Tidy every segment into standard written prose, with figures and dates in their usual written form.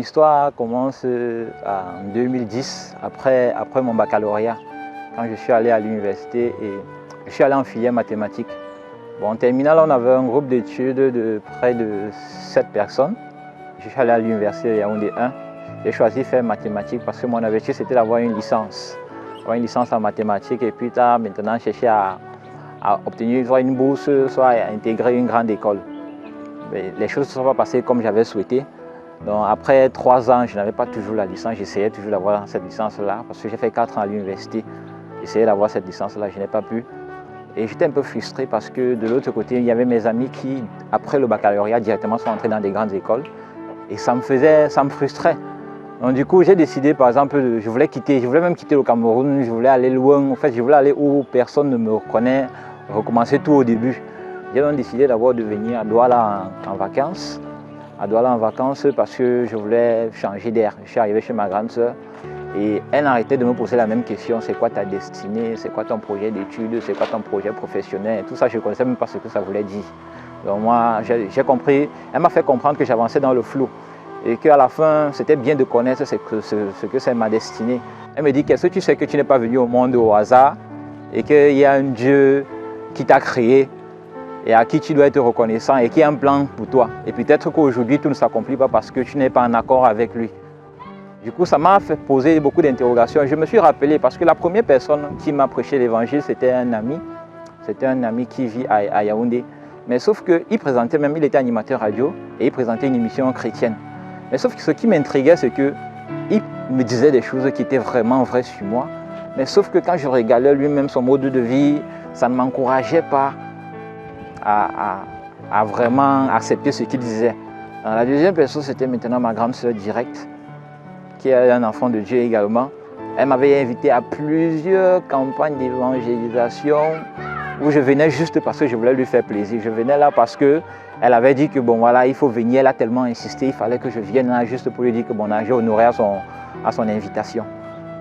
histoire commence en 2010, après mon baccalauréat, quand je suis allé à l'université et je suis allé en filière mathématiques. Bon, en terminale, on avait un groupe d'études de près de 7 personnes. Je suis allé à l'université de Yaoundé 1. J'ai choisi de faire mathématiques parce que mon objectif c'était d'avoir une licence. Avoir une licence en mathématiques et puis tard, maintenant chercher à obtenir soit une bourse, soit à intégrer une grande école. Mais les choses ne se sont pas passées comme j'avais souhaité. Donc après 3 ans, je n'avais pas toujours la licence. J'essayais toujours d'avoir cette licence-là parce que j'ai fait 4 ans à l'université. J'essayais d'avoir cette licence-là, je n'ai pas pu. Et j'étais un peu frustré parce que de l'autre côté, il y avait mes amis qui, après le baccalauréat, directement sont entrés dans des grandes écoles. Et ça me frustrait. Donc du coup, j'ai décidé, par exemple, je voulais même quitter le Cameroun, je voulais aller loin. En fait, je voulais aller où personne ne me reconnaît, recommencer tout au début. J'ai donc décidé d'abord de venir à Douala en vacances. À Douala en vacances parce que je voulais changer d'air. Je suis arrivé chez ma grande sœur et elle arrêtait de me poser la même question. C'est quoi ta destinée? C'est quoi ton projet d'études? C'est quoi ton projet professionnel? Tout ça, je ne connaissais même pas ce que ça voulait dire. Donc moi, j'ai compris. Elle m'a fait comprendre que j'avançais dans le flou. Et qu'à la fin, c'était bien de connaître ce que c'est ma destinée. Elle me dit, qu'est-ce que tu sais que tu n'es pas venu au monde au hasard et qu'il y a un Dieu qui t'a créé et à qui tu dois être reconnaissant et qui a un plan pour toi. Et peut-être qu'aujourd'hui, tout ne s'accomplit pas parce que tu n'es pas en accord avec lui. Du coup, ça m'a fait poser beaucoup d'interrogations. Je me suis rappelé parce que la première personne qui m'a prêché l'évangile, c'était un ami. C'était un ami qui vit à Yaoundé. Mais sauf qu'il présentait même, il était animateur radio et il présentait une émission chrétienne. Mais sauf que ce qui m'intriguait, c'est qu'il me disait des choses qui étaient vraiment vraies sur moi. Mais sauf que quand je regardais lui-même son mode de vie, ça ne m'encourageait pas à vraiment accepter ce qu'il disait. Alors, la deuxième personne, c'était maintenant ma grande sœur directe, qui est un enfant de Dieu également. Elle m'avait invité à plusieurs campagnes d'évangélisation où je venais juste parce que je voulais lui faire plaisir. Je venais là parce qu'elle avait dit que bon voilà, il faut venir. Elle a tellement insisté, il fallait que je vienne là juste pour lui dire que bon, j'ai honoré à son invitation.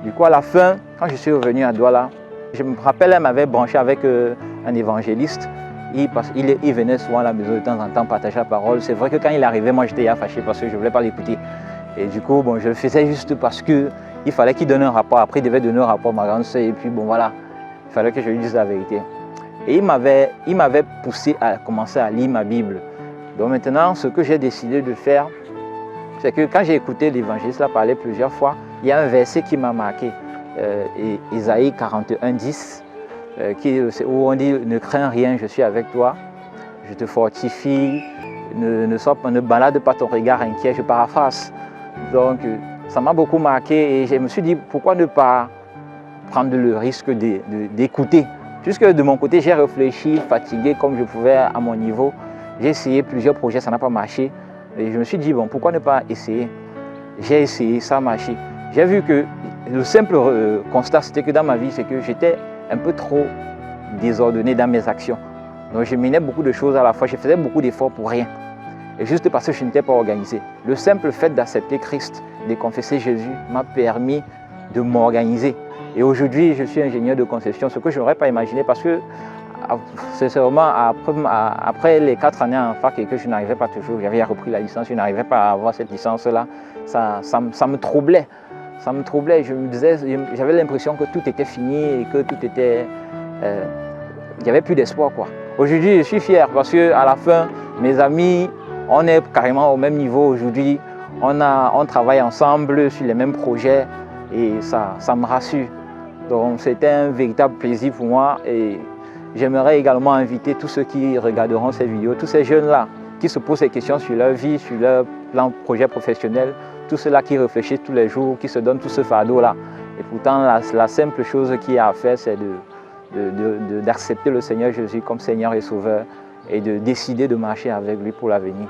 Du coup, à la fin, quand je suis revenu à Douala, je me rappelle, elle m'avait branché avec un évangéliste. Il venait souvent à la maison de temps en temps partager la parole. C'est vrai que quand il arrivait, moi j'étais fâché parce que je ne voulais pas l'écouter. Et du coup, bon, je le faisais juste parce qu'il fallait qu'il donne un rapport. Après, il devait donner un rapport à ma grande sœur. Et puis bon voilà, il fallait que je lui dise la vérité. Et il m'avait poussé à commencer à lire ma Bible. Donc maintenant, ce que j'ai décidé de faire, c'est que quand j'ai écouté l'évangéliste parler plusieurs fois, il y a un verset qui m'a marqué, Isaïe 41, 10, où on dit « Ne crains rien, je suis avec toi, je te fortifie, ne balade pas ton regard inquiet », je paraphrase. Donc ça m'a beaucoup marqué et je me suis dit pourquoi ne pas prendre le risque d'écouter. Puisque de mon côté, j'ai réfléchi, fatigué comme je pouvais à mon niveau. J'ai essayé plusieurs projets, ça n'a pas marché. Et je me suis dit, bon, pourquoi ne pas essayer? J'ai essayé, ça a marché. J'ai vu que le simple constat, c'était que dans ma vie, c'est que j'étais un peu trop désordonné dans mes actions. Donc je menais beaucoup de choses à la fois, je faisais beaucoup d'efforts pour rien. Et juste parce que je n'étais pas organisé. Le simple fait d'accepter Christ, de confesser Jésus, m'a permis de m'organiser. Et aujourd'hui, je suis ingénieur de conception, ce que je n'aurais pas imaginé parce que sincèrement, après les 4 années en fac et que je n'arrivais pas toujours, j'avais repris la licence, je n'arrivais pas à avoir cette licence-là, ça me troublait. Ça me troublait, je me disais, j'avais l'impression que tout était fini et que tout était... il n'y avait plus d'espoir, quoi. Aujourd'hui, je suis fier parce qu'à la fin, mes amis, on est carrément au même niveau aujourd'hui. On travaille ensemble sur les mêmes projets et ça me rassure. Donc c'était un véritable plaisir pour moi et j'aimerais également inviter tous ceux qui regarderont ces vidéos, tous ces jeunes-là qui se posent des questions sur leur vie, sur leur plan projet professionnel, tous ceux-là qui réfléchissent tous les jours, qui se donnent tout ce fardeau-là. Et pourtant, la simple chose qu'il y a à faire, c'est d'accepter le Seigneur Jésus comme Seigneur et Sauveur et de décider de marcher avec lui pour l'avenir.